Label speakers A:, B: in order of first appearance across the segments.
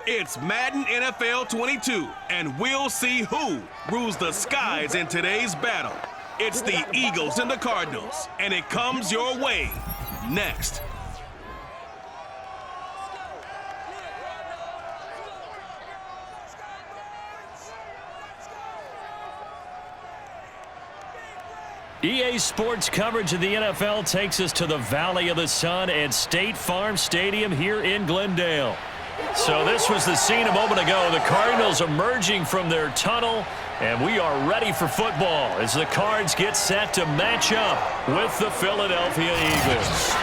A: It's Madden NFL 22, and we'll see who rules the skies in today's battle. It's the Eagles and the Cardinals, and it comes your way next.
B: EA Sports coverage of the NFL takes us to the Valley of the Sun at State Farm Stadium here in Glendale. So this was the scene a moment ago. The Cardinals emerging from their tunnel, and we are ready for football as the Cards get set to match up with the Philadelphia Eagles.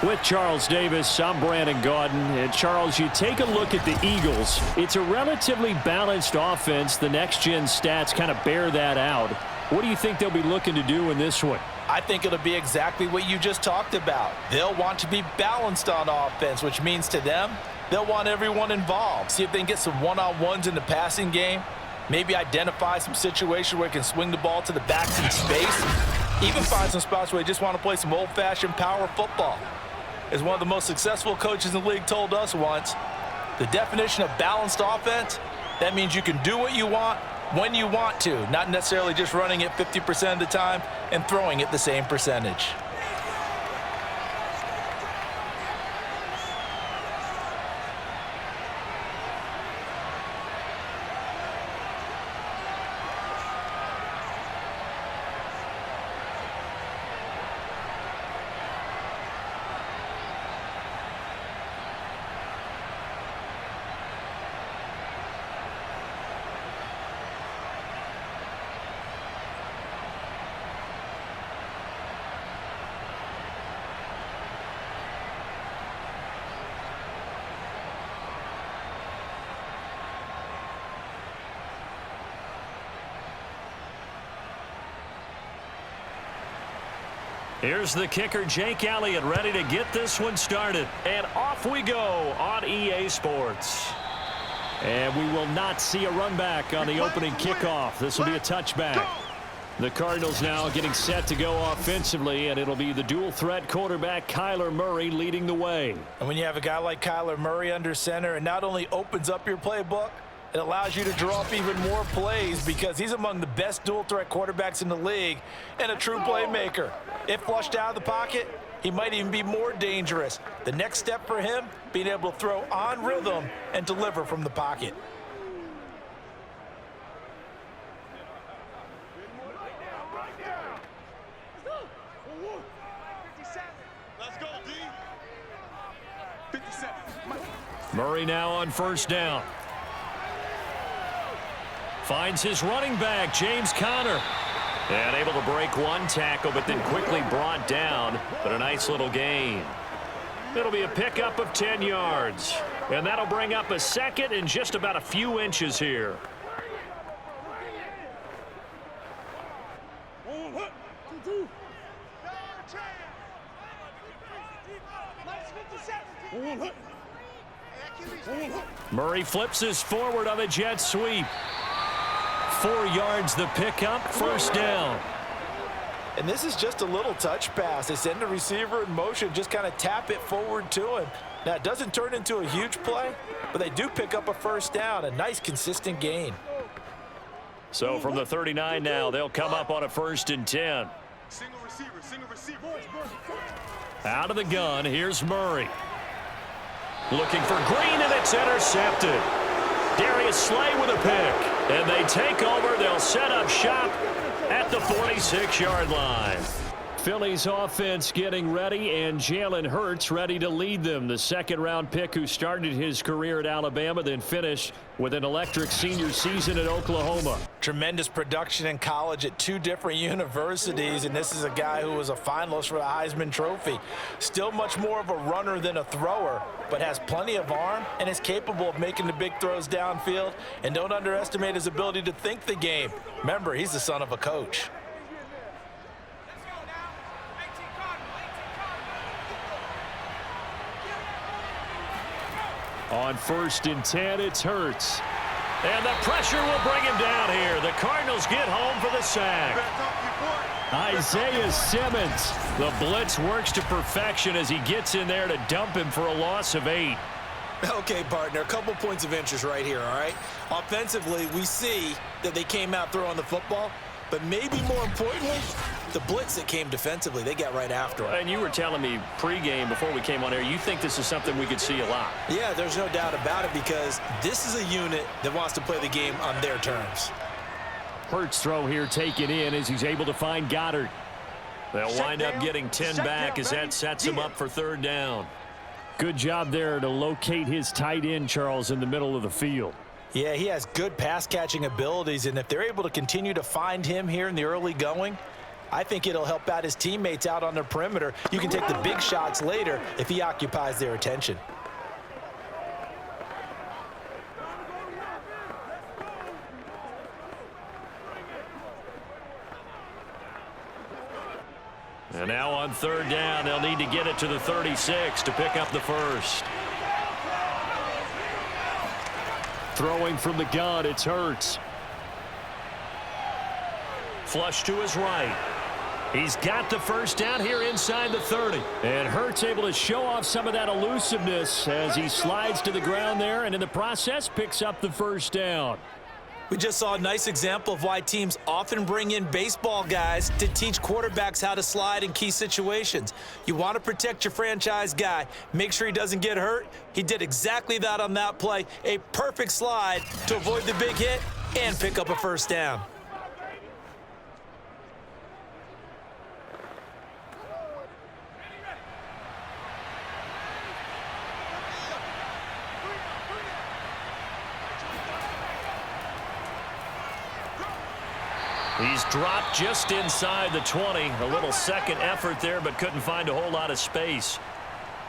B: With Charles Davis, I'm Brandon Gaudin. And Charles, you take a look at the Eagles. It's a relatively balanced offense. The next-gen stats kind of bear that out. What do you think they'll be looking to do in this one?
C: I think it'll be exactly what you just talked about. They'll want to be balanced on offense, which means to them, they'll want everyone involved. See if they can get some one-on-ones in the passing game. Maybe identify some situation where they can swing the ball to the backs in space. Even find some spots where they just want to play some old-fashioned power football. As one of the most successful coaches in the league told us once, the definition of balanced offense, that means you can do what you want when you want to, not necessarily just running it 50% of the time and throwing it the same percentage.
B: Here's the kicker, Jake Elliott, ready to get this one started. And off we go on EA Sports. And we will not see a run back on the opening kickoff. This will be a touchback. The Cardinals now getting set to go offensively, and it'll be the dual-threat quarterback Kyler Murray leading the way.
C: And when you have a guy like Kyler Murray under center, it not only opens up your playbook, it allows you to draw up even more plays because he's among the best dual-threat quarterbacks in the league and a true playmaker. If flushed out of the pocket, he might even be more dangerous. The next step for him, being able to throw on rhythm and deliver from the pocket.
B: Murray now on first down. Finds his running back, James Conner. And able to break one tackle, but then quickly brought down. But a nice little gain. It'll be a pickup of 10 yards. And that'll bring up a second and just about a few inches here. Murray flips this forward on a jet sweep. 4 yards the pickup, first down.
C: And this is just a little touch pass. They send the receiver in motion, just kind of tap it forward to him. Now, it doesn't turn into a huge play, but they do pick up a first down, a nice, consistent gain.
B: So from the 39 now, they'll come up on a 1st and 10.
D: Single receiver.
B: Out of the gun, here's Murray. Looking for Green, and it's intercepted. Darius Slay with a pick. And they take over. They'll set up shop at the 46-yard line. Philly's offense getting ready, and Jalen Hurts ready to lead them. The second-round pick who started his career at Alabama, then finished with an electric senior season at Oklahoma.
C: Tremendous production in college at 2 different universities, and this is a guy who was a finalist for the Heisman Trophy. Still much more of a runner than a thrower, but has plenty of arm and is capable of making the big throws downfield. And don't underestimate his ability to think the game. Remember, he's the son of a coach.
B: On 1st and 10, it's Hurts. And the pressure will bring him down here. The Cardinals get home for the sack. Isaiah Simmons. The blitz works to perfection as he gets in there to dump him for a loss of 8.
C: Okay, partner, a couple points of interest right here, all right? Offensively, we see that they came out throwing the football, but maybe more importantly, the blitz that came defensively, they got right after him.
B: And you were telling me pregame before we came on air, you think this is something we could see a lot.
C: Yeah, there's no doubt about it because this is a unit that wants to play the game on their terms.
B: Hurts throw here taken in as he's able to find Goddard. They'll wind up getting 10 back as that sets him up for 3rd down. Good job there to locate his tight end, Charles, in the middle of the field.
C: Yeah, he has good pass-catching abilities, and if they're able to continue to find him here in the early going, I think it'll help out his teammates out on the perimeter. You can take the big shots later if he occupies their attention.
B: And now on 3rd down, they'll need to get it to the 36 to pick up the first. Throwing from the gun, it's Hurts. Flush to his right. He's got the first down here inside the 30. And Hurts able to show off some of that elusiveness as he slides to the ground there and in the process picks up the first down.
C: We just saw a nice example of why teams often bring in baseball guys to teach quarterbacks how to slide in key situations. You want to protect your franchise guy. Make sure he doesn't get hurt. He did exactly that on that play. A perfect slide to avoid the big hit and pick up a first down.
B: He's dropped just inside the 20. A little second effort there, but couldn't find a whole lot of space.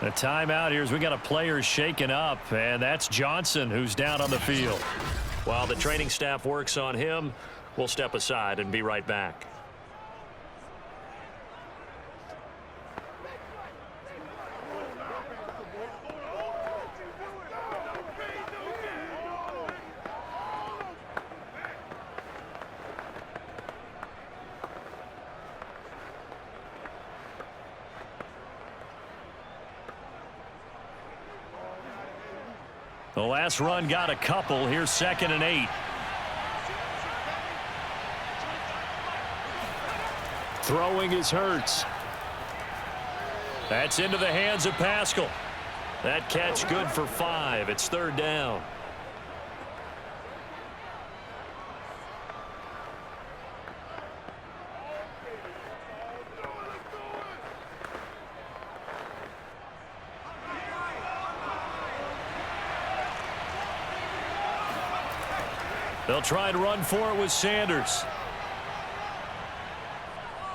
B: A timeout here as we got a player shaken up, and that's Johnson who's down on the field. While the training staff works on him, we'll step aside and be right back. The last run got a couple. Here's 2nd and 8. Throwing is Hurts. That's into the hands of Pascal. That catch good for 5. It's 3rd down. They'll try and run for it with Sanders.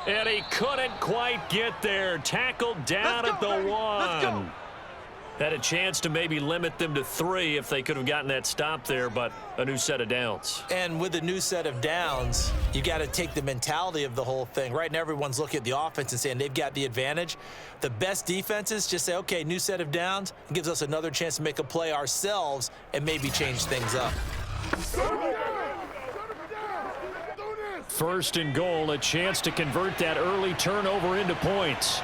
B: And he couldn't quite get there. Tackled down at the 1. Had a chance to maybe limit them to 3 if they could have gotten that stop there, but a new set of downs.
C: And with a new set of downs, you got to take the mentality of the whole thing. Right now, everyone's looking at the offense and saying they've got the advantage. The best defenses just say, okay, new set of downs. It gives us another chance to make a play ourselves and maybe change things up.
B: 1st and goal, a chance to convert that early turnover into points.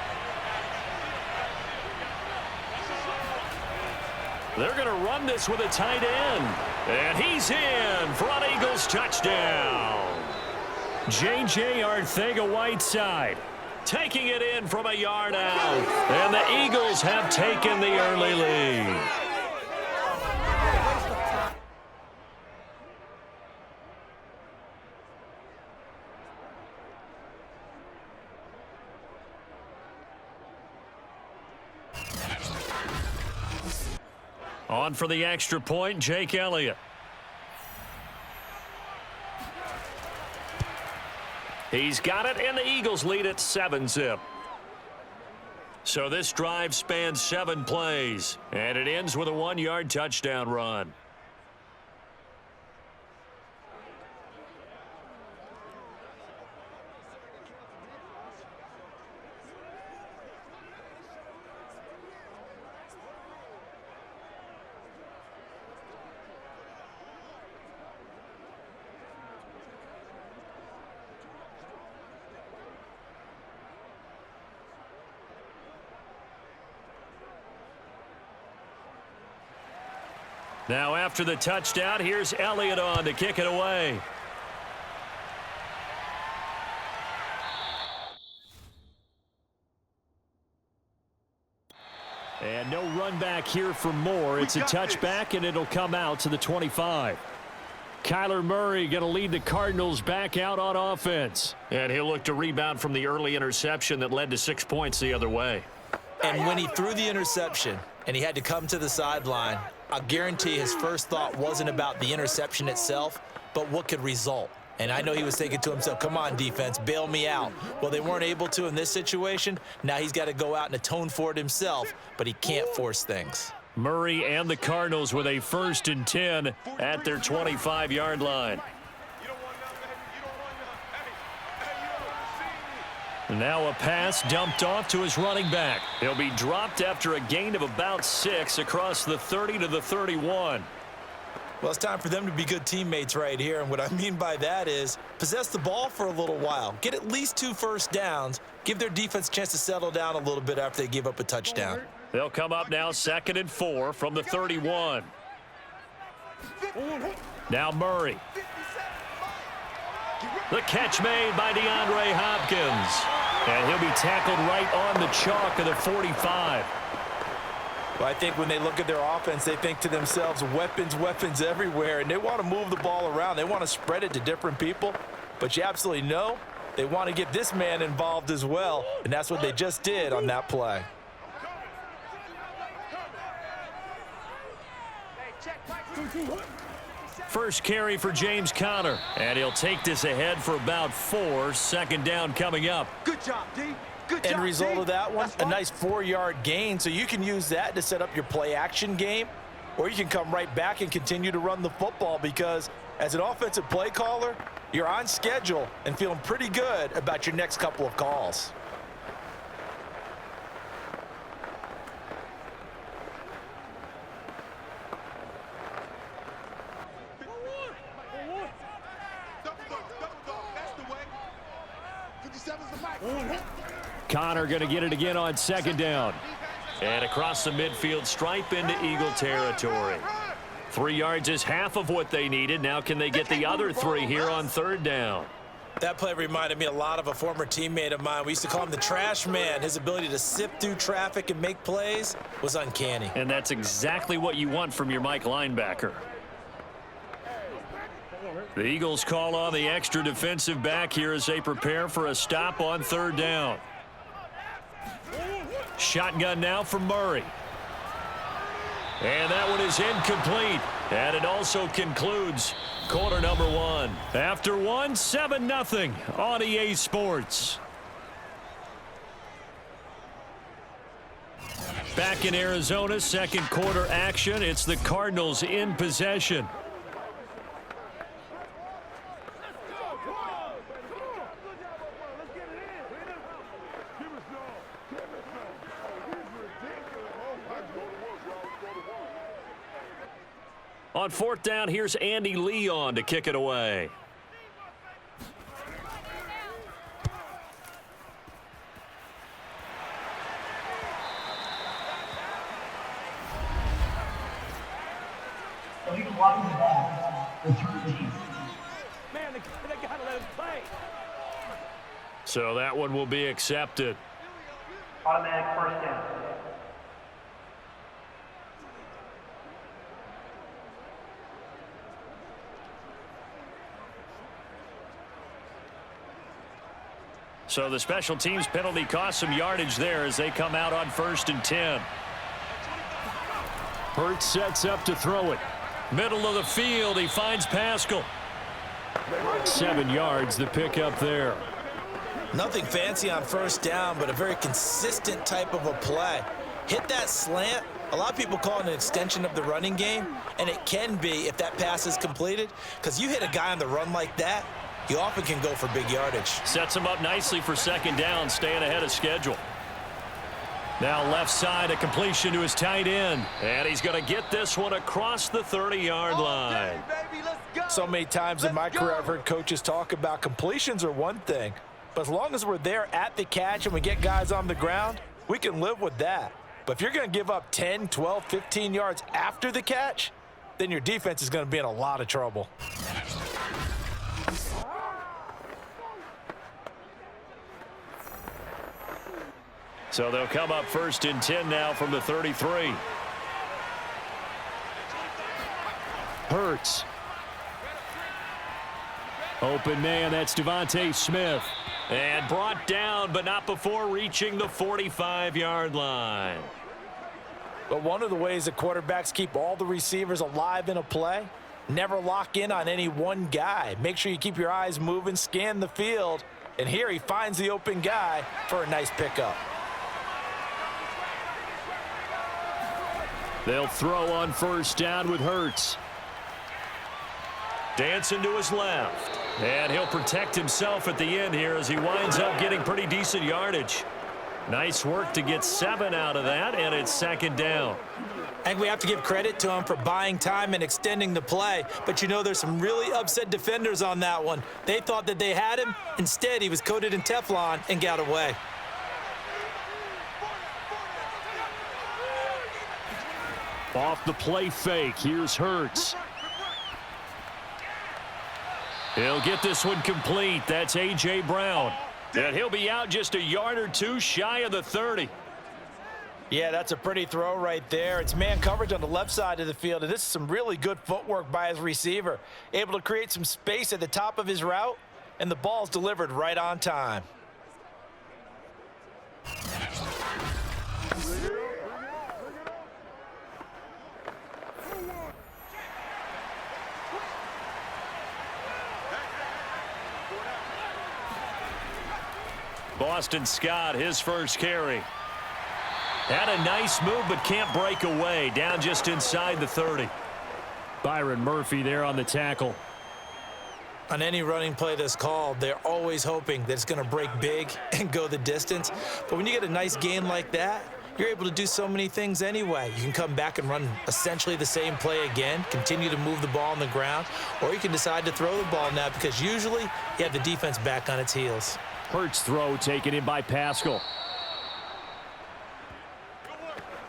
B: They're going to run this with a tight end. And he's in for an Eagles touchdown. J.J. Arcega-Whiteside taking it in from a yard out. And the Eagles have taken the early lead. On for the extra point, Jake Elliott. He's got it, and the Eagles lead at 7-zip. So this drive spans 7 plays, and it ends with a 1-yard touchdown run. Now after the touchdown, here's Elliott on to kick it away. And no run back here for Moore. It's a touchback, and it'll come out to the 25. Kyler Murray going to lead the Cardinals back out on offense. And he'll look to rebound from the early interception that led to 6 points the other way.
C: And when he threw the interception and he had to come to the sideline, I guarantee his first thought wasn't about the interception itself, but what could result. And I know he was thinking to himself, come on, defense, bail me out. Well, they weren't able to in this situation. Now he's got to go out and atone for it himself, but he can't force things.
B: Murray and the Cardinals with a 1st and 10 at their 25-yard line. Now a pass dumped off to his running back. He'll be dropped after a gain of about 6 across the 30 to the 31.
C: Well, it's time for them to be good teammates right here, and what I mean by that is possess the ball for a little while, get at least 2 first downs, give their defense a chance to settle down a little bit after they give up a touchdown.
B: They'll come up now 2nd and 4 from the 31. Now Murray. The catch made by DeAndre Hopkins. And he'll be tackled right on the chalk of the 45.
C: Well, I think when they look at their offense, they think to themselves, weapons, weapons everywhere, and they want to move the ball around. They want to spread it to different people, but you absolutely know they want to get this man involved as well, and that's what they just did on that play.
B: First carry for James Conner, and he'll take this ahead for about 4. 2nd down coming up.
D: Good job, D.
C: End result of that one, a nice 4-yard gain, so you can use that to set up your play-action game, or you can come right back and continue to run the football because as an offensive play caller, you're on schedule and feeling pretty good about your next couple of calls.
B: Conner going to get it again on 2nd down. And across the midfield stripe into Eagle territory. 3 yards is half of what they needed. Now can they get the other 3 here on 3rd down?
C: That play reminded me a lot of a former teammate of mine. We used to call him the trash man. His ability to sift through traffic and make plays was uncanny.
B: And that's exactly what you want from your Mike linebacker. The Eagles call on the extra defensive back here as they prepare for a stop on 3rd down. Shotgun now for Murray. And that one is incomplete. And it also concludes quarter number 1. After 1, 7-0 on EA Sports. Back in Arizona, 2nd quarter action. It's the Cardinals in possession. On 4th down, here's Andy Leon to kick it away. So that one will be accepted.
E: Automatic 1st down.
B: So the special teams penalty cost some yardage there as they come out on 1st and 10. Hurts sets up to throw it. Middle of the field, he finds Pascal. 7 yards, the pickup there.
C: Nothing fancy on 1st down, but a very consistent type of a play. Hit that slant. A lot of people call it an extension of the running game, and it can be if that pass is completed, because you hit a guy on the run like that, you often can go for big yardage.
B: Sets him up nicely for 2nd down, staying ahead of schedule. Now left side, a completion to his tight end. And he's going to get this one across the 30-yard line.
C: So many times in my career, I've heard coaches talk about completions are one thing, but as long as we're there at the catch and we get guys on the ground, we can live with that. But if you're going to give up 10, 12, 15 yards after the catch, then your defense is going to be in a lot of trouble.
B: So they'll come up 1st and 10 now from the 33. Hurts. Open man, that's Devontae Smith. And brought down, but not before reaching the 45-yard line.
C: But one of the ways that quarterbacks keep all the receivers alive in a play, never lock in on any one guy. Make sure you keep your eyes moving, scan the field. And here he finds the open guy for a nice pickup.
B: They'll throw on 1st down with Hurts. Dancing to his left. And he'll protect himself at the end here as he winds up getting pretty decent yardage. Nice work to get 7 out of that, and it's 2nd down.
C: I think we have to give credit to him for buying time and extending the play. But, you know, there's some really upset defenders on that one. They thought that they had him. Instead, he was coated in Teflon and got away.
B: Off the play fake, here's Hurts. He'll get this one complete. That's A.J. Brown. And he'll be out just a yard or two shy of the 30.
C: Yeah, that's a pretty throw right there. It's man coverage on the left side of the field, and this is some really good footwork by his receiver. Able to create some space at the top of his route, and the ball's delivered right on time.
B: Boston Scott, his first carry. Had a nice move, but can't break away. Down just inside the 30. Byron Murphy there on the tackle.
C: On any running play that's called, they're always hoping that it's going to break big and go the distance. But when you get a nice gain like that, you're able to do so many things anyway. You can come back and run essentially the same play again, continue to move the ball on the ground, or you can decide to throw the ball now because usually you have the defense back on its heels.
B: Hurts throw taken in by Pascal.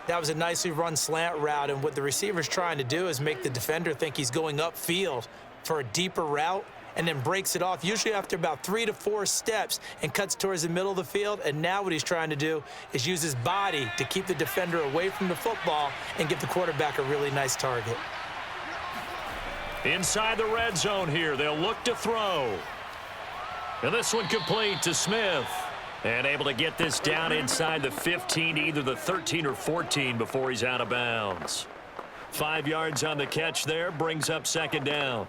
C: That was a nicely run slant route, and what the receiver's trying to do is make the defender think he's going upfield for a deeper route and then breaks it off, usually after about 3 to 4 steps, and cuts towards the middle of the field. And now what he's trying to do is use his body to keep the defender away from the football and give the quarterback a really nice target.
B: Inside the red zone here, they'll look to throw. And this one complete to Smith. And able to get this down inside the 15, either the 13 or 14 before he's out of bounds. 5 yards on the catch there, brings up 2nd down.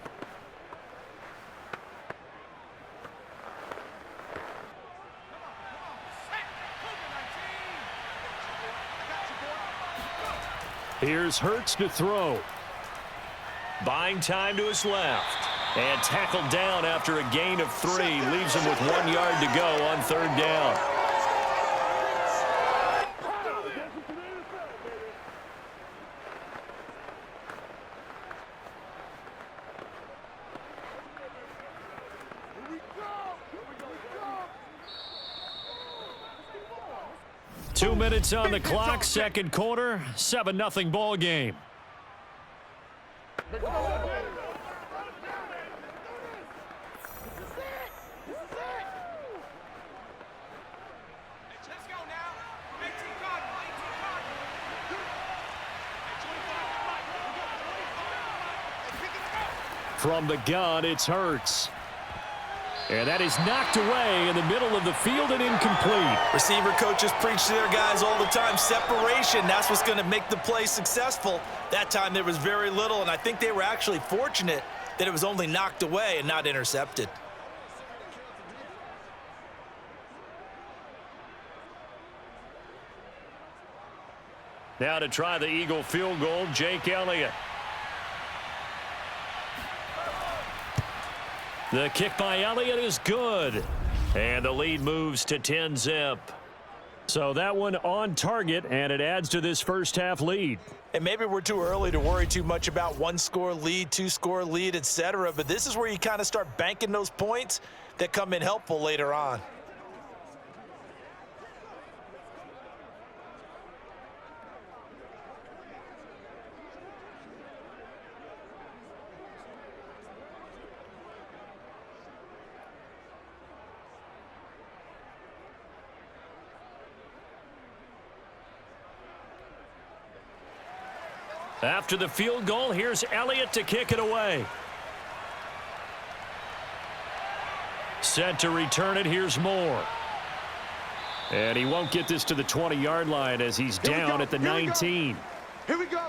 B: Here's Hurts to throw. Buying time to his left. And tackled down after a gain of 3. Leaves him with 1 yard to go on 3rd down. Two minutes on the clock, second quarter, 7-0 ball game. From the gun, it's Hurts. And that is knocked away in the middle of the field and incomplete.
C: Receiver coaches preach to their guys all the time. Separation, that's what's going to make the play successful. That time there was very little, and I think they were actually fortunate that it was only knocked away and not intercepted.
B: Now to try the Eagle field goal, Jake Elliott. The kick by Elliott is good. And the lead moves to 10-zip. So that one on target, and it adds to this first half lead.
C: And maybe we're too early to worry too much about 1-score lead, 2-score lead, etc. But this is where you kind of start banking those points that come in helpful later on.
B: After the field goal, here's Elliott to kick it away. Set to return it, here's Moore. And he won't get this to the 20-yard line as he's down at the 19.
D: Here we go.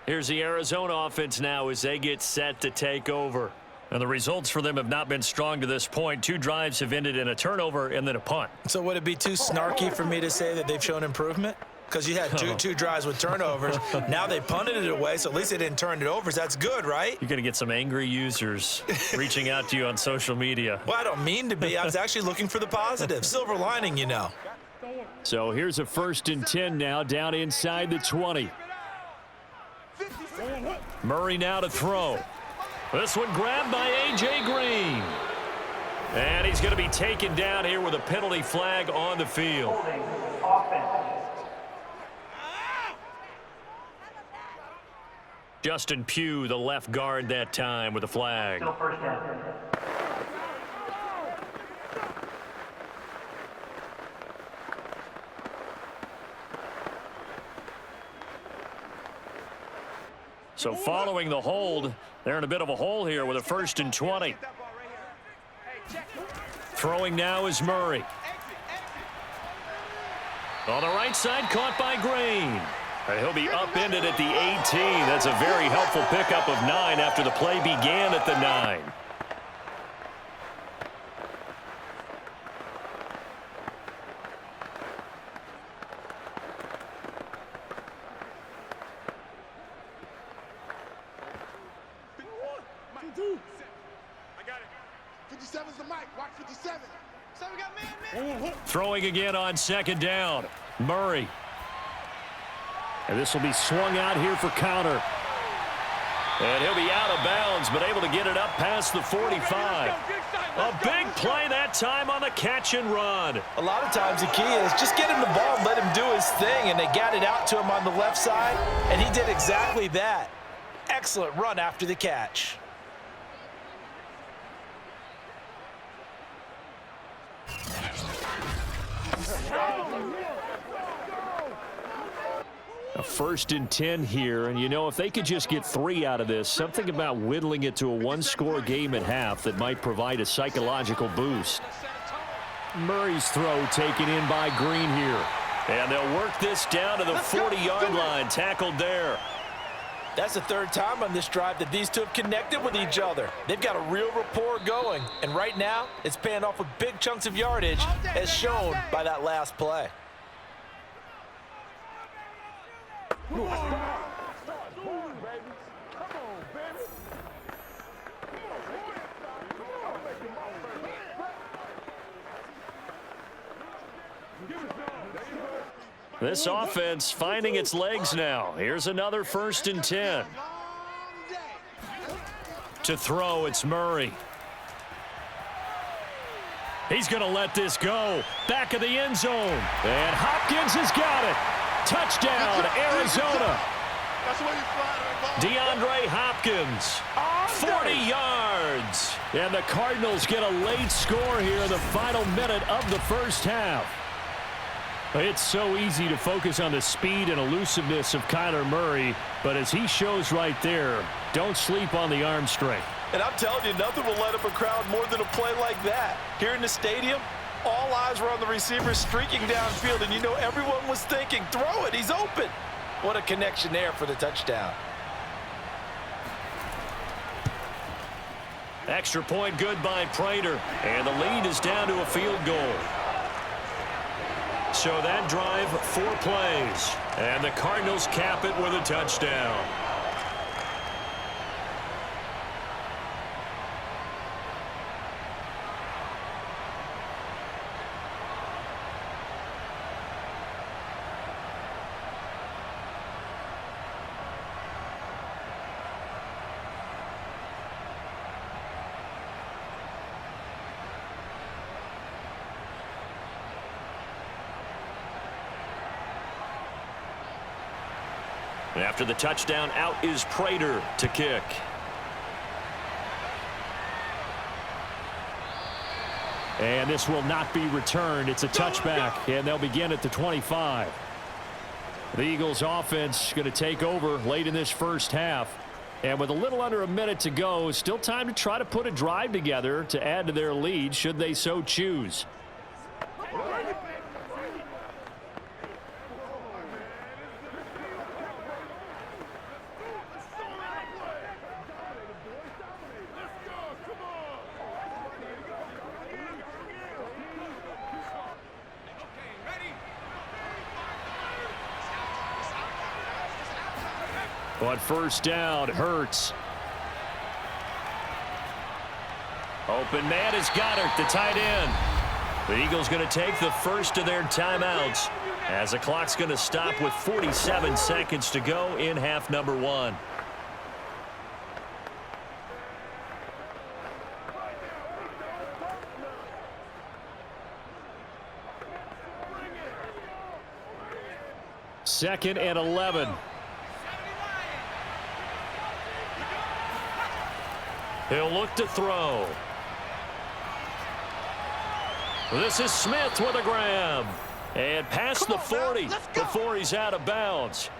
B: Here's the Arizona offense now as they get set to take over. And the results for them have not been strong to this point. 2 drives have ended in a turnover and then a punt.
C: So would it be too snarky for me to say that they've shown improvement? Because you had two drives with turnovers. Now they punted it away, so at least they didn't turn it over. So that's good, right?
B: You're going to get some angry users reaching out to you on social media.
C: Well, I don't mean to be. I was actually looking for the positive. Silver lining, you know.
B: So here's a 1st and 10 now down inside the 20. Murray now to throw. This one grabbed by A.J. Green. And he's going to be taken down here with a penalty flag on the field.
E: Holding offense.
B: Justin Pugh, the left guard that time with a flag.
E: Still first down.
B: So following the hold, they're in a bit of a hole here with a 1st and 20. Throwing now is Murray. On the right side, caught by Green. He'll be upended at the 18. That's a very helpful pickup of 9 after the play began at the 9.
D: I got it. 57's the mic. Watch 57. So we got man.
B: Throwing again on 2nd down. Murray. And this will be swung out here for counter. And he'll be out of bounds, but able to get it up past the 45. A big play that time on the catch and run.
C: A lot of times the key is just get him the ball and let him do his thing, and they got it out to him on the left side, and he did exactly that. Excellent run after the catch.
B: A 1st and 10 here, and you know, if they could just get 3 out of this, something about whittling it to a 1-score game at half that might provide a psychological boost. Murray's throw taken in by Green here. And they'll work this down to the 40-yard line, tackled there.
C: That's the 3rd time on this drive that these two have connected with each other. They've got a real rapport going, and right now it's paying off with big chunks of yardage, as shown by that last play.
B: This offense finding its legs now. Here's another 1st and 10. To throw, it's Murray. He's going to let this go. Back of the end zone. And Hopkins has got it. Touchdown, Arizona. DeAndre Hopkins, 40 yards. And the Cardinals get a late score here in the final minute of the 1st half. It's so easy to focus on the speed and elusiveness of Kyler Murray, but as he shows right there, don't sleep on the arm strength.
C: And I'm telling you, nothing will let up a crowd more than a play like that. Here in the stadium, all eyes were on the receiver streaking downfield, and you know everyone was thinking, throw it, he's open. What a connection there for the touchdown.
B: Extra point good by Prater, and the lead is down to a field goal. So that drive, 4 plays, and the Cardinals cap it with a touchdown. After the touchdown, out is Prater to kick. And this will not be returned. It's a touchback, and they'll begin at the 25. The Eagles offense going to take over late in this first half. And with a little under a minute to go, still time to try to put a drive together to add to their lead should they so choose. On first down, Hurts. Open man is Goddard, the tight end. The Eagles going to take the first of their timeouts as the clock's going to stop with 47 seconds to go in half number one. Second and 11. He'll look to throw. This is Smith with a grab. And past the 40 before he's out of bounds.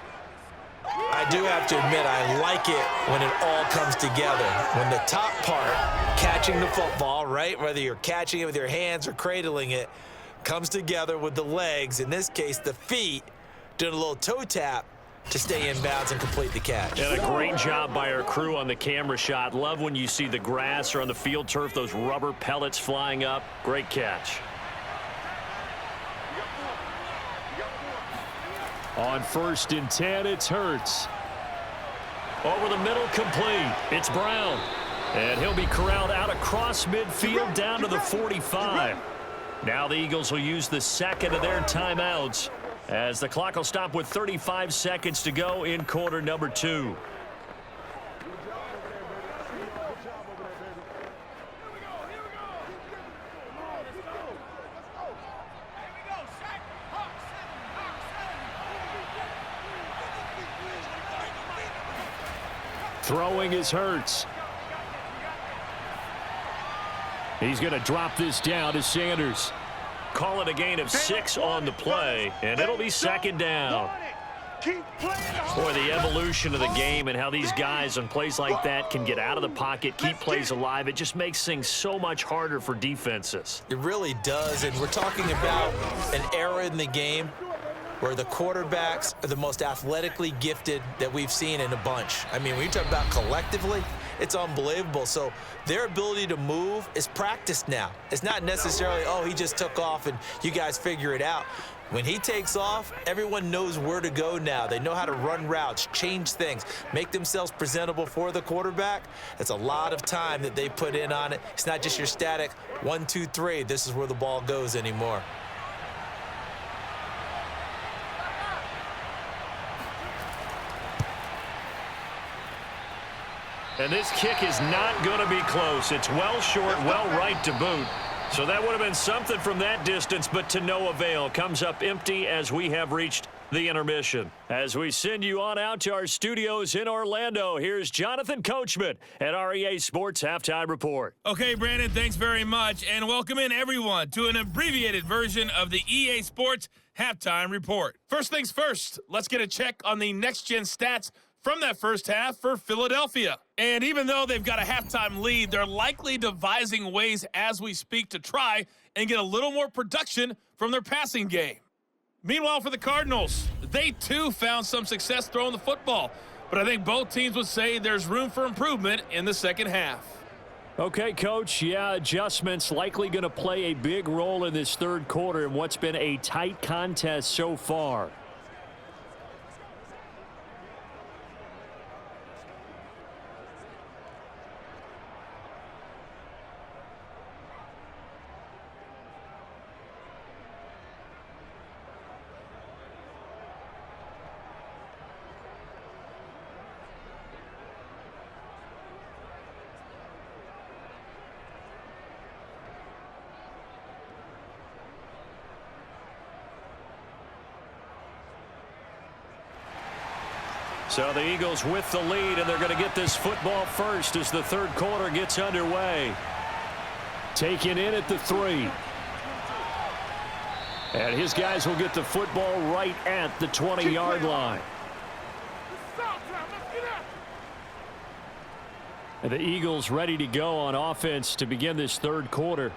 C: I do have to admit, I like it when it all comes together. When the top part, catching the football, right, whether you're catching it with your hands or cradling it, comes together with the legs, in this case the feet, doing a little toe tap to stay in bounds and complete the catch.
B: And a great job by our crew on the camera shot. Love when you see the grass or on the field turf, those rubber pellets flying up. Great catch. On first and 10, it's Hurts. Over the middle, complete. It's Brown. And he'll be corralled out across midfield down to the 45. Now the Eagles will use the second of their timeouts, as the clock will stop with 35 seconds to go in quarter number 2. Throwing is Hurts. He's going to drop this down to Sanders. Call it a gain of 6 on the play, and it'll be second down. Boy, the evolution of the game and how these guys on plays like that can get out of the pocket, keep plays alive, it just makes things so much harder for defenses.
C: It really does, and we're talking about an era in the game where the quarterbacks are the most athletically gifted that we've seen in a bunch. I mean, when you talk about collectively, it's unbelievable. So their ability to move is practiced now. It's not necessarily, oh, he just took off and you guys figure it out. When he takes off, everyone knows where to go now. They know how to run routes, change things, make themselves presentable for the quarterback. That's a lot of time that they put in on it. It's not just your static 1, 2, 3. This is where the ball goes anymore.
B: And this kick is not going to be close. It's well short, well right to boot. So that would have been something from that distance, but to no avail. Comes up empty as we have reached the intermission. As we send you on out to our studios in Orlando, here's Jonathan Coachman at REA Sports Halftime Report.
F: Okay, Brandon, thanks very much. And welcome in, everyone, to an abbreviated version of the EA Sports Halftime Report. First things first, let's get a check on the next-gen stats from that first half for Philadelphia. And even though they've got a halftime lead, they're likely devising ways as we speak to try and get a little more production from their passing game. Meanwhile, for the Cardinals, they too found some success throwing the football. But I think both teams would say there's room for improvement in the second half.
B: Okay, Coach, yeah, adjustments likely going to play a big role in this third quarter in what's been a tight contest so far. So the Eagles with the lead, and they're going to get this football first as the third quarter gets underway. Taken in at the 3. And his guys will get the football right at the 20-yard line. And the Eagles ready to go on offense to begin this third quarter.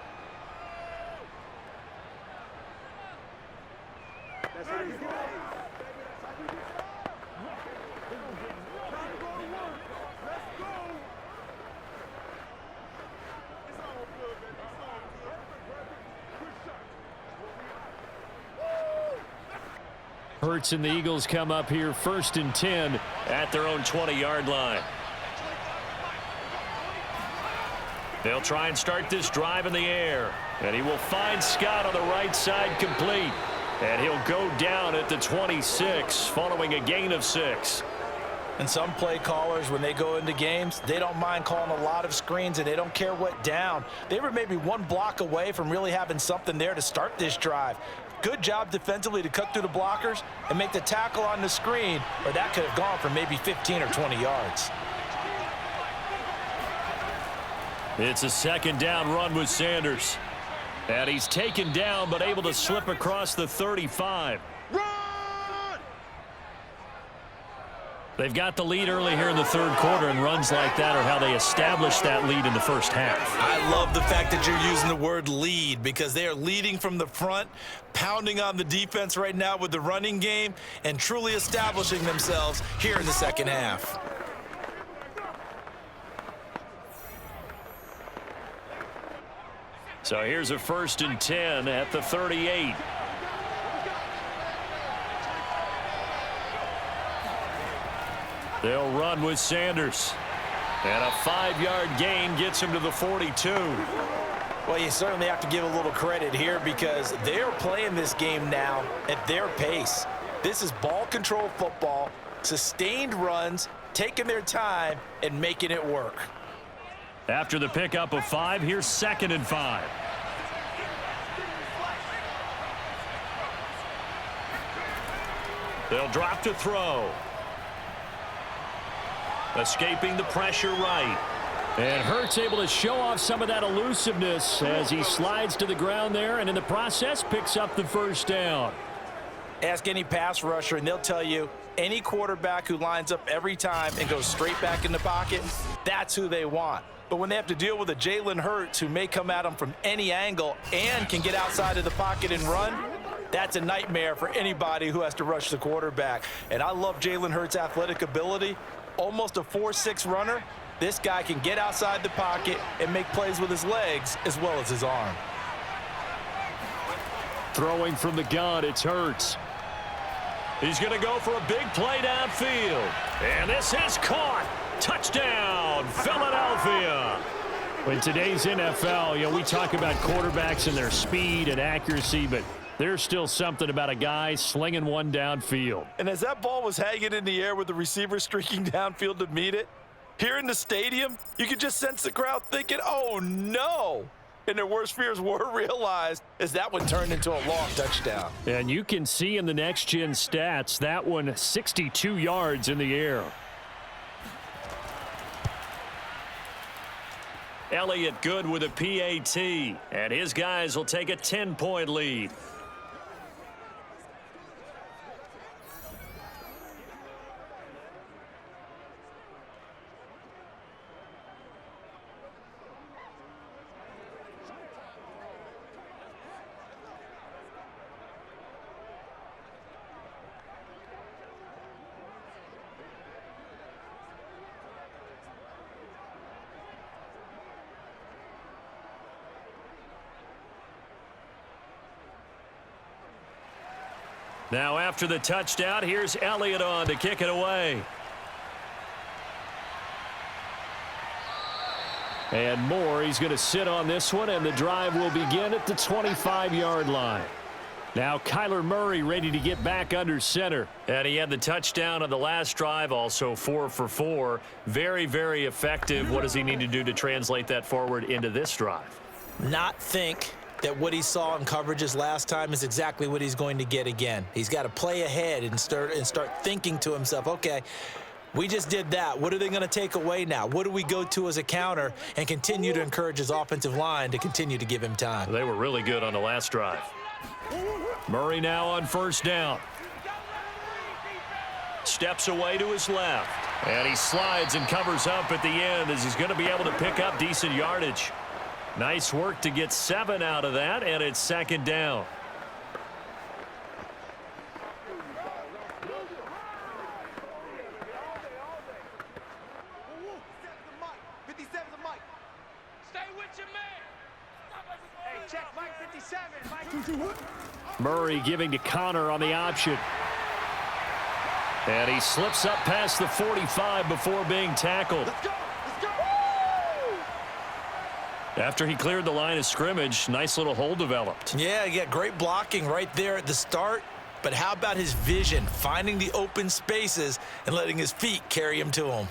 B: Hurts and the Eagles come up here 1st and 10 at their own 20-yard line. They'll try and start this drive in the air. And he will find Scott on the right side complete. And he'll go down at the 26 following a gain of 6.
C: And some play callers, when they go into games, they don't mind calling a lot of screens, and they don't care what down. They were maybe one block away from really having something there to start this drive. Good job defensively to cut through the blockers and make the tackle on the screen, or that could have gone for maybe 15 or 20 yards.
B: It's a 2nd down run with Sanders. And he's taken down but able to slip across the 35. They've got the lead early here in the third quarter, and runs like that are how they establish that lead in the first half.
C: I love the fact that you're using the word lead, because they are leading from the front, pounding on the defense right now with the running game, and truly establishing themselves here in the second half.
B: So here's a 1st and 10 at the 38. They'll run with Sanders. And a 5-yard gain gets him to the 42.
C: Well, you certainly have to give a little credit here, because they're playing this game now at their pace. This is ball control football, sustained runs, taking their time and making it work.
B: After the pickup of 5, here's 2nd and 5. They'll drop to throw. Escaping the pressure right. And Hurts able to show off some of that elusiveness as he slides to the ground there, and in the process picks up the 1st down.
C: Ask any pass rusher and they'll tell you, any quarterback who lines up every time and goes straight back in the pocket, that's who they want. But when they have to deal with a Jalen Hurts who may come at them from any angle and can get outside of the pocket and run, that's a nightmare for anybody who has to rush the quarterback. And I love Jalen Hurts' athletic ability. Almost a 4.6 runner. This guy can get outside the pocket and make plays with his legs as well as his arm.
B: Throwing from the gun, it's Hurts. He's going to go for a big play downfield. And this is caught. Touchdown, Philadelphia. In today's NFL, we talk about quarterbacks and their speed and accuracy, but there's still something about a guy slinging one downfield.
C: And as that ball was hanging in the air with the receiver streaking downfield to meet it, here in the stadium, you could just sense the crowd thinking, oh, no. And their worst fears were realized as that one turned into a long touchdown.
B: And you can see in the next-gen stats, that one 62 yards in the air. Elliott good with a PAT, and his guys will take a 10-point lead. Now after the touchdown, here's Elliott on to kick it away. And Moore, he's going to sit on this one, and the drive will begin at the 25-yard line. Now Kyler Murray ready to get back under center. And he had the touchdown on the last drive, also 4 for 4. Very, very effective. What does he need to do to translate that forward into this drive?
C: Not think that what he saw in coverages last time is exactly what he's going to get again. He's got to play ahead and start thinking to himself, okay, we just did that. What are they going to take away now? What do we go to as a counter, and continue to encourage his offensive line to continue to give him time?
B: They were really good on the last drive. Murray now on first down. Steps away to his left. And he slides and covers up at the end as he's going to be able to pick up decent yardage. Nice work to get 7 out of that, and it's second down. Murray giving to Connor on the option. And he slips up past the 45 before being tackled.
D: Let's go.
B: After he cleared the line of scrimmage, nice little hole developed.
C: Yeah, great blocking right there at the start. But how about his vision, finding the open spaces and letting his feet carry him to him?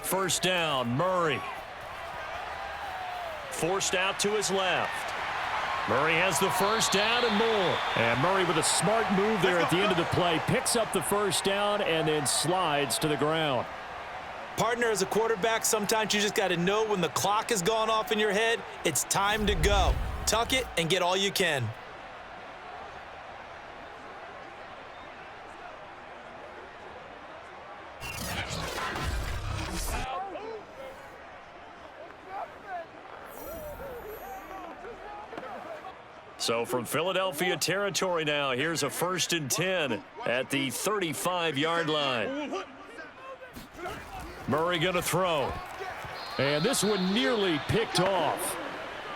B: First down, Murray. Forced out to his left. Murray has the first down and more. And Murray with a smart move there at the end of the play. Picks up the first down and then slides to the ground.
C: Partner, as a quarterback, sometimes you just got to know when the clock has gone off in your head, it's time to go. Tuck it and get all you can.
B: So from Philadelphia territory now, here's a 1st and 10 at the 35-yard line. Murray going to throw. And this one nearly picked off.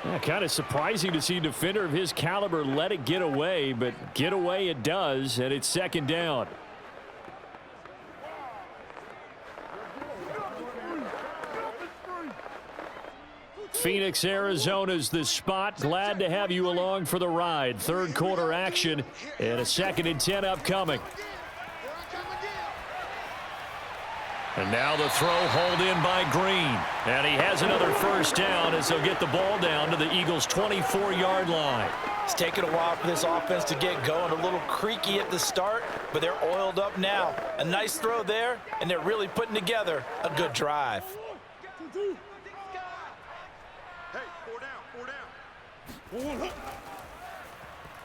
B: Yeah, kind of surprising to see a defender of his caliber let it get away, but get away it does, and it's second down. Phoenix, Arizona's the spot. Glad to have you along for the ride. Third quarter action and a 2nd and 10 upcoming. And now the throw hauled in by Green. And he has another first down as they'll get the ball down to the Eagles' 24-yard line.
C: It's taken a while for this offense to get going. A little creaky at the start, but they're oiled up now. A nice throw there, and they're really putting together a good drive.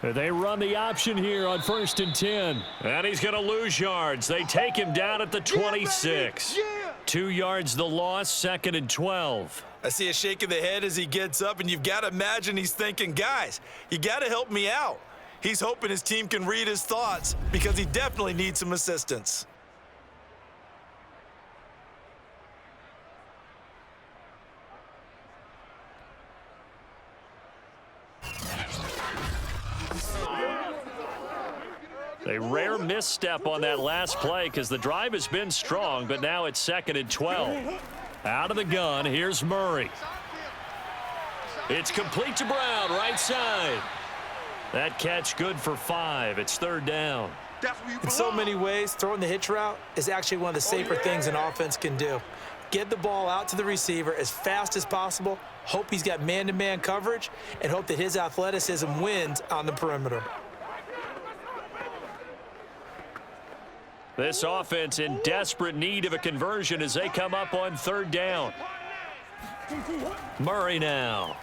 B: They run the option here on 1st and 10. And he's going to lose yards. They take him down at the 26. 2 yards the loss, 2nd and 12.
C: I see a shake of the head as he gets up, and you've got to imagine he's thinking, guys, you got to help me out. He's hoping his team can read his thoughts because he definitely needs some assistance.
B: A rare misstep on that last play because the drive has been strong, but now it's 2nd and 12. Out of the gun, here's Murray. It's complete to Brown, right side. That catch good for 5. It's 3rd down.
C: In so many ways, throwing the hitch route is actually one of the safer things an offense can do. Get the ball out to the receiver as fast as possible, hope he's got man-to-man coverage, and hope that his athleticism wins on the perimeter.
B: This offense in desperate need of a conversion as they come up on 3rd down. Murray now.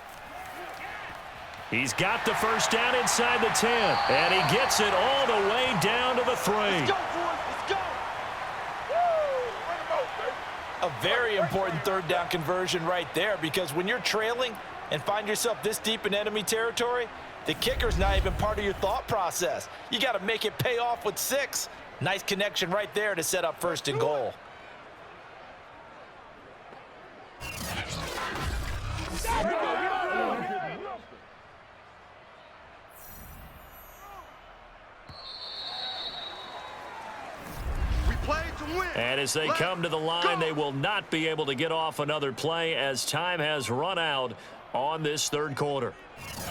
B: He's got the first down inside the 10, and he gets it all the way down to the 3.
D: Let's go, boys. Let's go.
C: A very important 3rd down conversion right there, because when you're trailing and find yourself this deep in enemy territory, the kicker's not even part of your thought process. You got to make it pay off with 6. Nice connection right there to set up 1st and goal.
D: We played to win.
B: And as they come to the line, they will not be able to get off another play as time has run out on this 3rd quarter.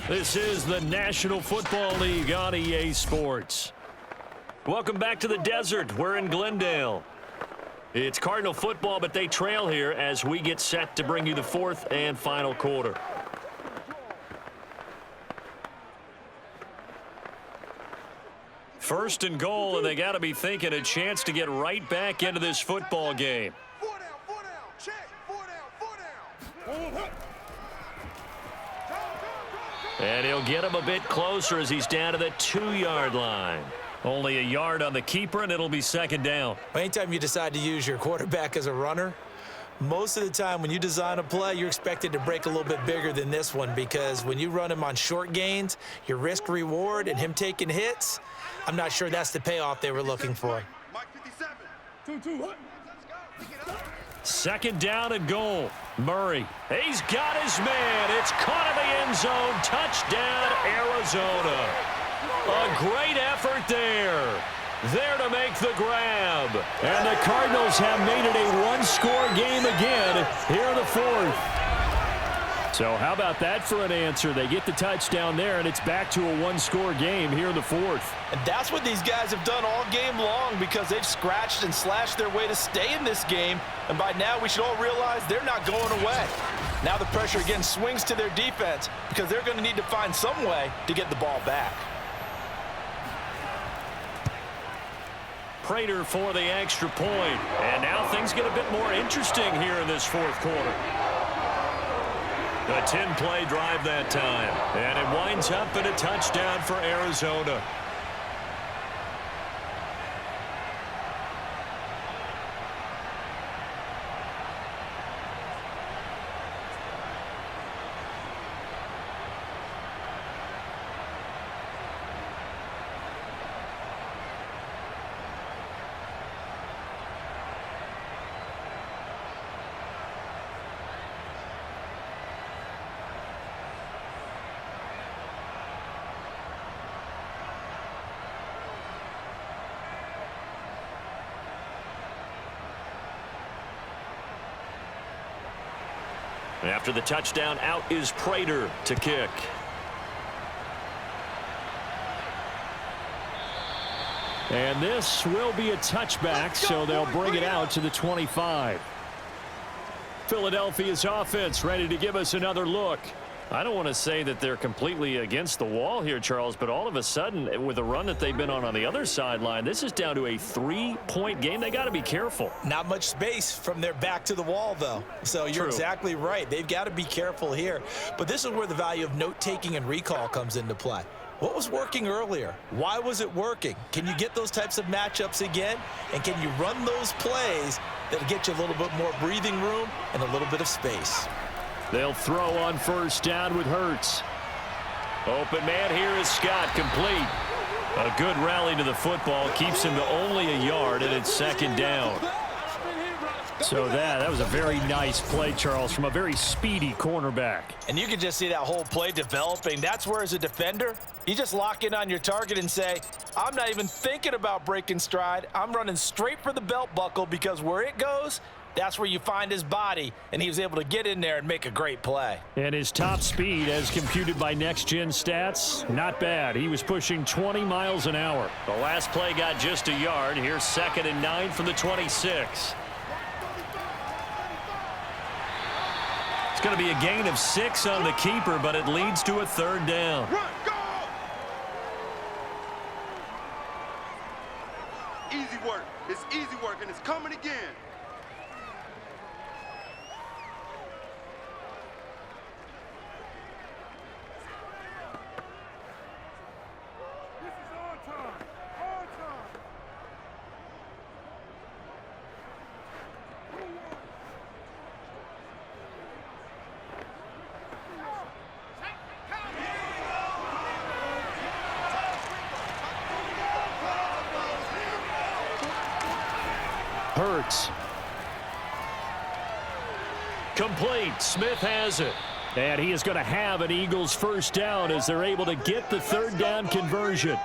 B: This is the National Football League on EA Sports. Welcome back to the desert. We're in Glendale. It's Cardinal football, but they trail here as we get set to bring you the 4th and final quarter. First and goal, and they got to be thinking a chance to get right back into this football game.
D: 4 down, check, 4 down.
B: And he'll get him a bit closer as he's down to the 2-yard line. Only a yard on the keeper, and it'll be second down.
C: Anytime you decide to use your quarterback as a runner, most of the time when you design a play, you're expected to break a little bit bigger than this one, because when you run him on short gains, your risk reward and him taking hits, I'm not sure that's the payoff they were looking for.
D: Mike 57.
B: Second down and goal. Murray. He's got his man. It's caught in the end zone. Touchdown, Arizona. A great effort there. There to make the grab. And the Cardinals have made it a one-score game again here in the fourth. So how about that for an answer? They get the touchdown there, and it's back to a one-score game here in the fourth.
C: And that's what these guys have done all game long, because they've scratched and slashed their way to stay in this game. And by now, we should all realize they're not going away. Now the pressure again swings to their defense, because they're going to need to find some way to get the ball back.
B: Prater for the extra point. And now things get a bit more interesting here in this fourth quarter. A 10-play drive that time. And it winds up in a touchdown for Arizona. After the touchdown, out is Prater to kick. And this will be a touchback, so they'll bring it out to the 25. Philadelphia's offense ready to give us another look. I don't want to say that they're completely against the wall here, Charles, but all of a sudden, with the run that they've been on the other sideline, this is down to a 3-point game. They got to be careful.
C: Not much space from their back to the wall, though. So you're exactly right. They've got to be careful here. But this is where the value of note-taking and recall comes into play. What was working earlier? Why was it working? Can you get those types of matchups again? And can you run those plays that get you a little bit more breathing room and a little bit of space?
B: They'll throw on first down with Hurts. Open man here is Scott, complete. A good rally to the football keeps him to only a yard, and it's second down. So that was a very nice play, Charles, from a very speedy cornerback.
C: And you can just see that whole play developing. That's where, as a defender, you just lock in on your target and say, I'm not even thinking about breaking stride. I'm running straight for the belt buckle, because where it goes, that's where you find his body, and he was able to get in there and make a great play.
B: And his top speed, as computed by Next Gen Stats, not bad. He was pushing 20 miles an hour. The last play got just a yard. Here's 2nd and 9 from the 26. It's going to be a gain of 6 on the keeper, but it leads to a third down.
D: Run, go! Easy work. It's easy work, and it's coming again.
B: Hurts. Complete. Smith has it. And he is going to have an Eagles first down as they're able to get the third down conversion.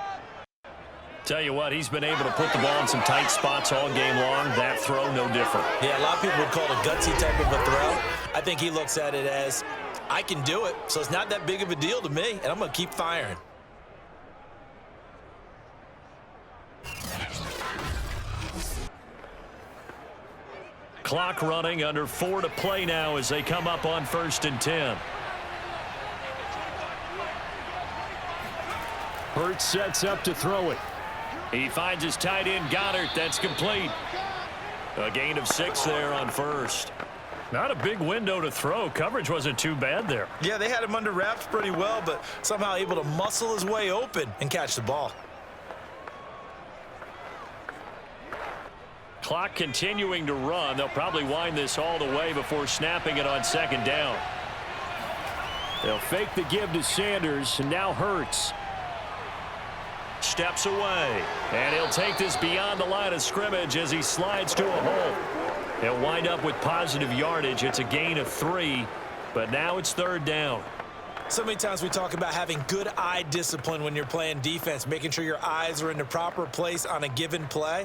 B: Tell you what, he's been able to put the ball in some tight spots all game long. That throw, no different.
C: Yeah, a lot of people would call it a gutsy type of a throw. I think he looks at it as, I can do it, so it's not that big of a deal to me, and I'm going to keep firing.
B: Clock running, under 4 to play now as they come up on 1st and 10. Hurts sets up to throw it. He finds his tight end, Goddard. That's complete. A gain of 6 there on first. Not a big window to throw. Coverage wasn't too bad there.
C: Yeah, they had him under wraps pretty well, but somehow able to muscle his way open and catch the ball.
B: Clock continuing to run. They'll probably wind this all the way before snapping it on second down. They'll fake the give to Sanders, and now Hurts. Steps away, and he'll take this beyond the line of scrimmage as he slides to a hole. He'll wind up with positive yardage. It's a gain of 3, but now it's third down.
C: So many times we talk about having good eye discipline when you're playing defense, making sure your eyes are in the proper place on a given play.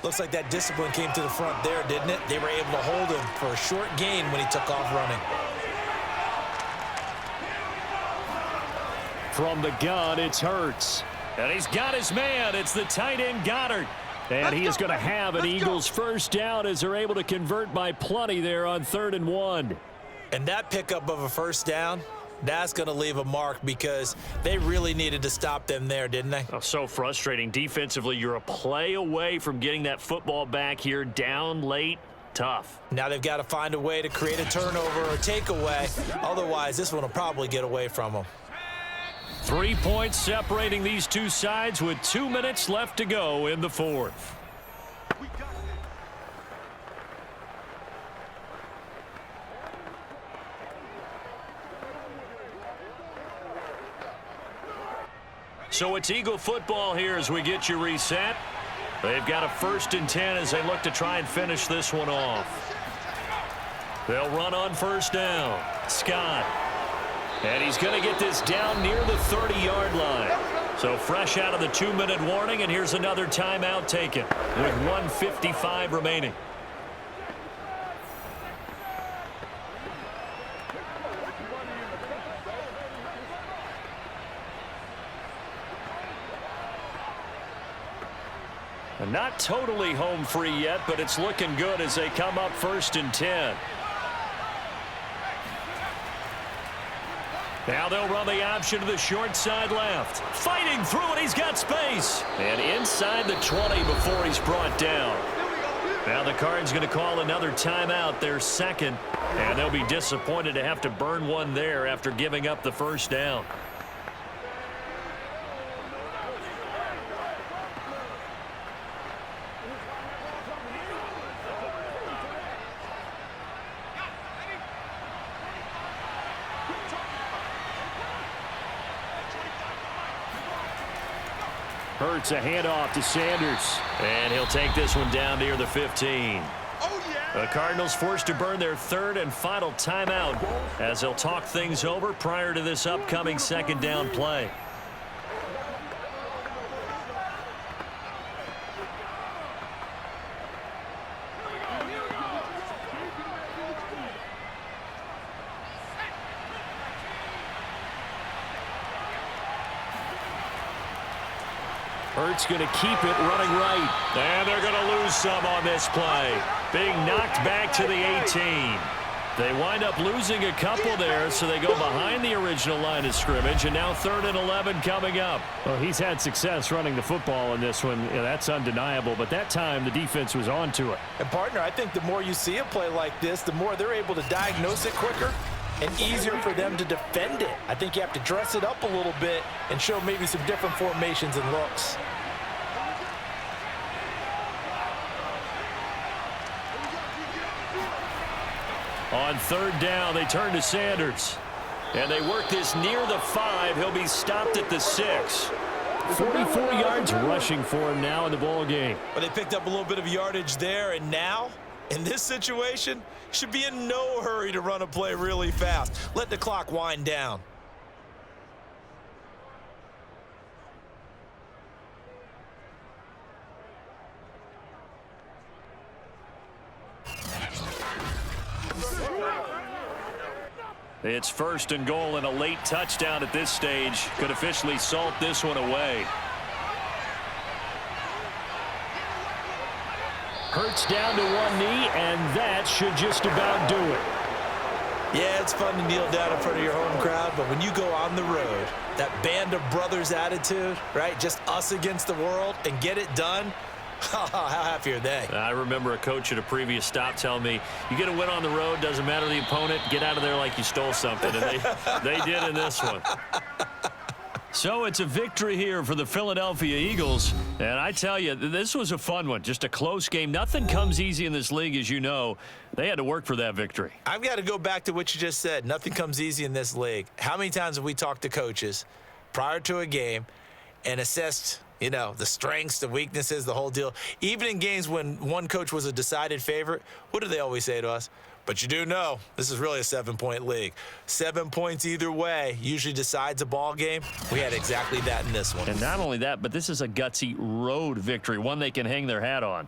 C: Looks like that discipline came to the front there, didn't it? They were able to hold him for a short gain when he took off running.
B: From the gun, it's Hurts. And he's got his man. It's the tight end, Goddard. And he is going to have an Eagles first down as they're able to convert by plenty there on 3rd and 1.
C: And that pickup of a first down, that's going to leave a mark because they really needed to stop them there, didn't they?
B: Oh, so frustrating. Defensively, you're a play away from getting that football back here down late. Tough.
C: Now they've got to find a way to create a turnover or takeaway. Otherwise, this one will probably get away from them.
B: 3 points separating these two sides with 2 minutes left to go in the fourth. So it's Eagle football here as we get you reset. They've got a 1st and 10 as they look to try and finish this one off. They'll run on first down. Scott. And he's going to get this down near the 30-yard line. So fresh out of the 2-minute warning, and here's another timeout taken with 1:55 remaining. And not totally home free yet, but it's looking good as they come up 1st and 10. Now they'll run the option to the short side left. Fighting through it, he's got space. And inside the 20 before he's brought down. Now the Cards going to call another timeout, their second. And they'll be disappointed to have to burn one there after giving up the first down. Hurts a handoff to Sanders. And he'll take this one down near the 15. The Cardinals forced to burn their 3rd and final timeout as they'll talk things over prior to this upcoming 2nd down play. Hurts going to keep it running right. And they're going to lose some on this play. Being knocked back to the 18. They wind up losing a couple there, so they go behind the original line of scrimmage, and now 3rd and 11 coming up.
G: Well, he's had success running the football in this one. Yeah, that's undeniable, but that time the defense was on to it.
C: And, partner, I think the more you see a play like this, the more they're able to diagnose it quicker and easier for them to defend it. I think you have to dress it up a little bit and show maybe some different formations and looks.
B: On 3rd down, they turn to Sanders. And they work this near the 5. He'll be stopped at the 6.
G: 44 yards rushing for him now in the ball game.
C: But they picked up a little bit of yardage there, and now, in this situation, should be in no hurry to run a play really fast. Let the clock wind down.
B: It's 1st and goal and a late touchdown at this stage. Could officially salt this one away.
G: Hurts down to one knee, and that should just about do it.
C: Yeah, it's fun to kneel down in front of your home crowd, but when you go on the road, that band of brothers attitude, right? Just us against the world and get it done. How happy are they?
B: I remember a coach at a previous stop telling me, you get a win on the road, doesn't matter the opponent, get out of there like you stole something. And they did in this one. So it's a victory here for the Philadelphia Eagles. And I tell you, this was a fun one. Just a close game. Nothing comes easy in this league, as you know. They had to work for that victory.
C: I've got to go back to what you just said. Nothing comes easy in this league. How many times have we talked to coaches prior to a game and assessed, you know, the strengths, the weaknesses, the whole deal? Even in games when one coach was a decided favorite, what do they always say to us? But you do know this is really a 7-point league. 7 points either way usually decides a ball game. We had exactly that in this one.
B: And not only that, but this is a gutsy road victory, one they can hang their hat on.